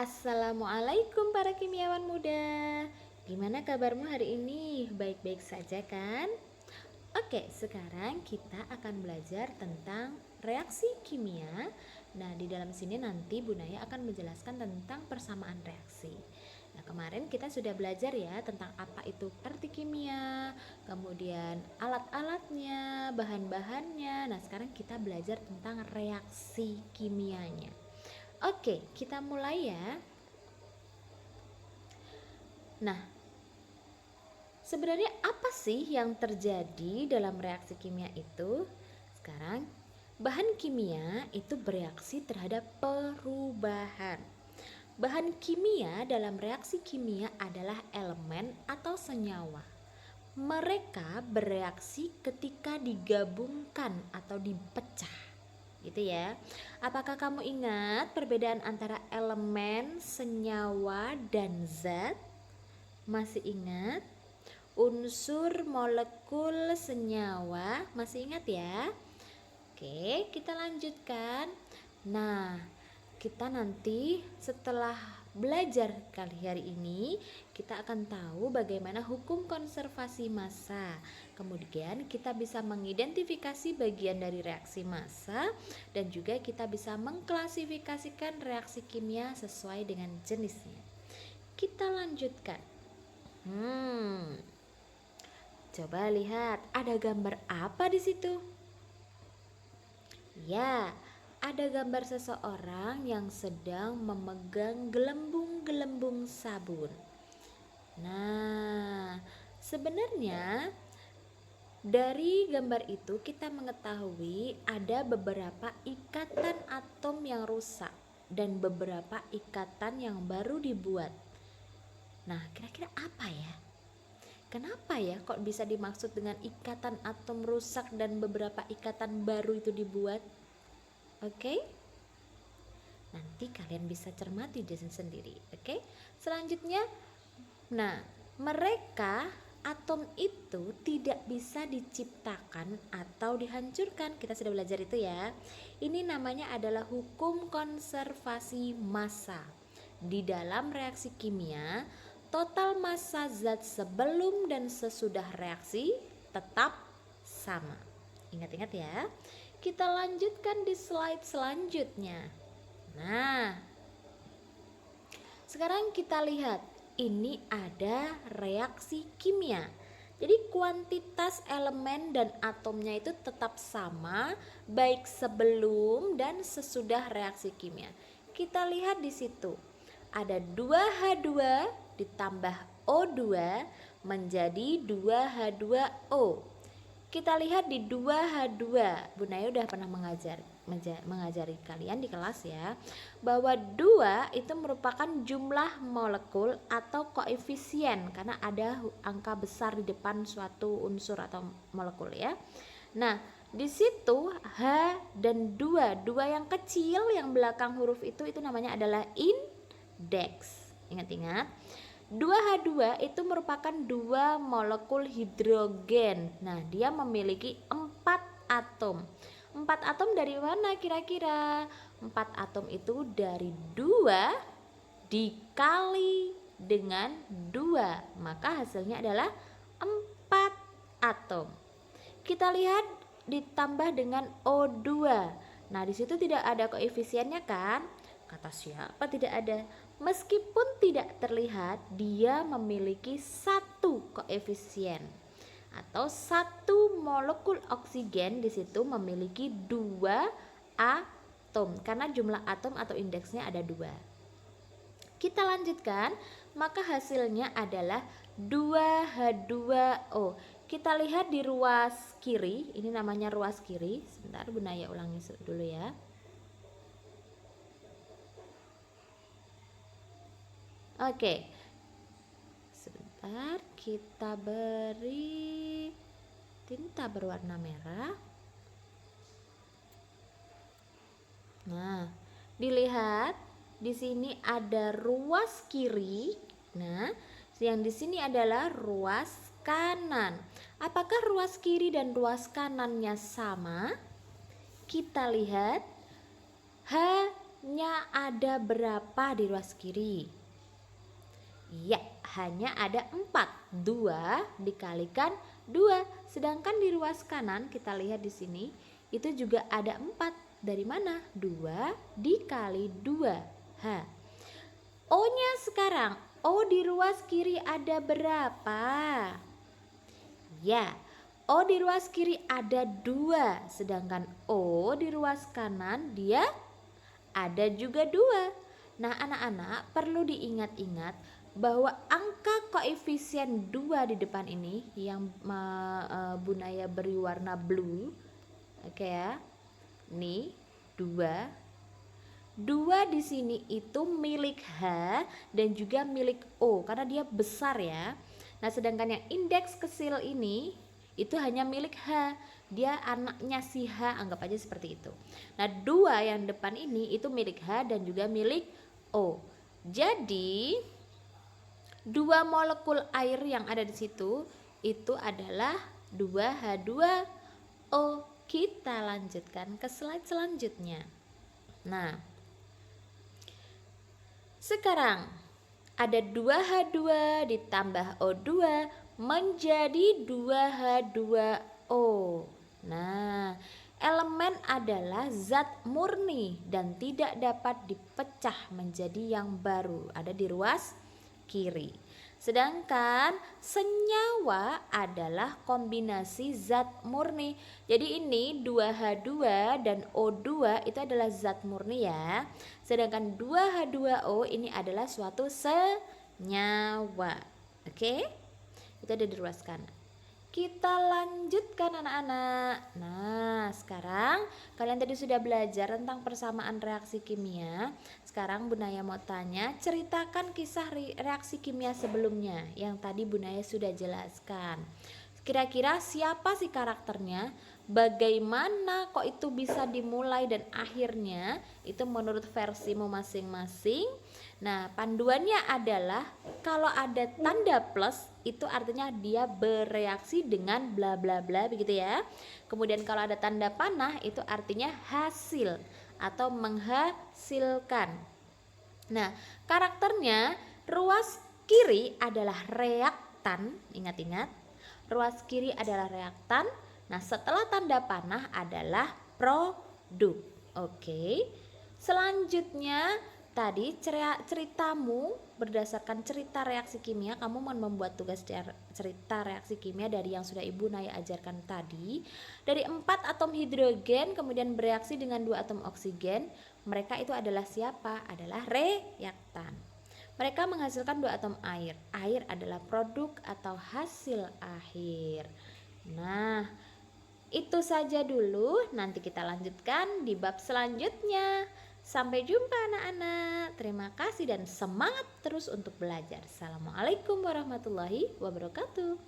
Assalamualaikum para kimiawan muda. Gimana kabarmu hari ini? Baik-baik saja kan? Oke, sekarang kita akan belajar tentang reaksi kimia. Nah, di dalam sini nanti Bu Naya akan menjelaskan tentang persamaan reaksi. Nah, kemarin kita sudah belajar ya tentang apa itu arti kimia, kemudian alat-alatnya, bahan-bahannya. Nah, sekarang kita belajar tentang reaksi kimianya. Oke, kita mulai ya. Nah, sebenarnya apa sih yang terjadi dalam reaksi kimia itu? Sekarang, bahan kimia itu bereaksi terhadap perubahan. Bahan kimia dalam reaksi kimia adalah elemen atau senyawa. Mereka bereaksi ketika digabungkan atau dipecah. Gitu ya. Apakah kamu ingat perbedaan antara elemen, senyawa, dan zat? Masih ingat? Unsur, molekul, senyawa, masih ingat ya? Oke, kita lanjutkan. Nah, kita nanti setelah belajar kali hari ini, kita akan tahu bagaimana hukum konservasi massa. Kemudian kita bisa mengidentifikasi bagian dari reaksi massa dan juga kita bisa mengklasifikasikan reaksi kimia sesuai dengan jenisnya. Kita lanjutkan. Coba lihat, ada gambar apa di situ? Ya, ada gambar seseorang yang sedang memegang gelembung-gelembung sabun. Nah, sebenarnya dari gambar itu kita mengetahui ada beberapa ikatan atom yang rusak dan beberapa ikatan yang baru dibuat. Nah, kira-kira apa ya? Kenapa ya kok bisa dimaksud dengan ikatan atom rusak dan beberapa ikatan baru itu dibuat? Oke? Nanti kalian bisa cermati di sendiri, oke? Selanjutnya, nah, mereka atom itu tidak bisa diciptakan atau dihancurkan. Kita sudah belajar itu ya. Ini namanya adalah hukum konservasi massa. Di dalam reaksi kimia, total massa zat sebelum dan sesudah reaksi tetap sama. Ingat-ingat ya. Kita lanjutkan di slide selanjutnya. Nah, sekarang kita lihat, ini ada reaksi kimia. Jadi kuantitas elemen dan atomnya itu tetap sama baik sebelum dan sesudah reaksi kimia. Kita lihat di situ. Ada 2H2 ditambah O2 menjadi 2H2O. Kita lihat di 2H2, Bu Naya udah pernah mengajari kalian di kelas ya, bahwa 2 itu merupakan jumlah molekul atau koefisien karena ada angka besar di depan suatu unsur atau molekul ya. Nah, di situ H dan 2 yang kecil yang belakang huruf itu namanya adalah indeks. Ingat-ingat. 2H2 itu merupakan 2 molekul hidrogen. Nah, dia memiliki 4 atom. 4 atom dari mana kira-kira? 4 atom itu dari 2 dikali dengan 2. Maka hasilnya adalah 4 atom. Kita lihat ditambah dengan O2. Nah, di situ tidak ada koefisiennya kan? Kata siapa tidak ada? Meskipun tidak terlihat, dia memiliki satu koefisien atau satu molekul oksigen. Di situ memiliki 2 atom karena jumlah atom atau indeksnya ada 2. Kita lanjutkan, maka hasilnya adalah 2H2O. Kita lihat di ruas kiri, ini namanya ruas kiri. Sebentar, Bu Naya ulangi dulu ya. Oke, sebentar, kita beri tinta berwarna merah. Nah, dilihat di sini ada ruas kiri. Nah, yang di sini adalah ruas kanan. Apakah ruas kiri dan ruas kanannya sama? Kita lihat H O-nya ada berapa di ruas kiri? Ya, hanya ada 4. 2 dikalikan 2. Sedangkan di ruas kanan kita lihat di sini itu juga ada 4. Dari mana? 2 dikali 2. O-nya sekarang, O di ruas kiri ada berapa? Ya, O di ruas kiri ada 2. Sedangkan O di ruas kanan dia ada juga 2. Nah, anak-anak perlu diingat-ingat bahwa angka koefisien 2 di depan ini yang Bu Naya beri warna blue. Oke ya. Nih, 2. 2 di sini itu milik H dan juga milik O karena dia besar ya. Nah, sedangkan yang indeks kecil ini itu hanya milik H. Dia anaknya si H, anggap aja seperti itu. Nah, 2 yang depan ini itu milik H dan juga milik O. Jadi 2 molekul air yang ada di situ itu adalah 2H2O. Kita lanjutkan ke slide selanjutnya. Nah, sekarang ada 2H2 ditambah O2 menjadi 2H2O. Nah, elemen adalah zat murni dan tidak dapat dipecah menjadi yang baru. Ada di ruas kiri. Sedangkan senyawa adalah kombinasi zat murni. Jadi ini 2H2 dan O2 itu adalah zat murni ya. Sedangkan 2H2O ini adalah suatu senyawa. Oke? Itu ada di ruas kanan. Kita lanjutkan anak-anak. Nah, sekarang kalian tadi sudah belajar tentang persamaan reaksi kimia. Sekarang Bu Naya mau tanya, ceritakan kisah reaksi kimia sebelumnya yang tadi Bu Naya sudah jelaskan. Kira-kira siapa sih karakternya? Bagaimana kok itu bisa dimulai dan akhirnya itu menurut versimu masing-masing. Nah, panduannya adalah kalau ada tanda plus itu artinya dia bereaksi dengan bla bla bla begitu ya. Kemudian kalau ada tanda panah itu artinya hasil atau menghasilkan. Nah, karakternya ruas kiri adalah reaktan, ingat-ingat. Ruas kiri adalah reaktan. Nah, setelah tanda panah adalah produk. Oke. Selanjutnya tadi ceritamu berdasarkan cerita reaksi kimia, kamu mau membuat tugas cerita reaksi kimia dari yang sudah Ibu Naya ajarkan tadi. Dari 4 atom hidrogen kemudian bereaksi dengan 2 atom oksigen, mereka itu adalah siapa? Adalah reaktan. Mereka menghasilkan 2 atom air. Air adalah produk atau hasil akhir. Nah, itu saja dulu. Nanti kita lanjutkan di bab selanjutnya. Sampai jumpa anak-anak. Terima kasih dan semangat terus untuk belajar. Assalamualaikum warahmatullahi wabarakatuh.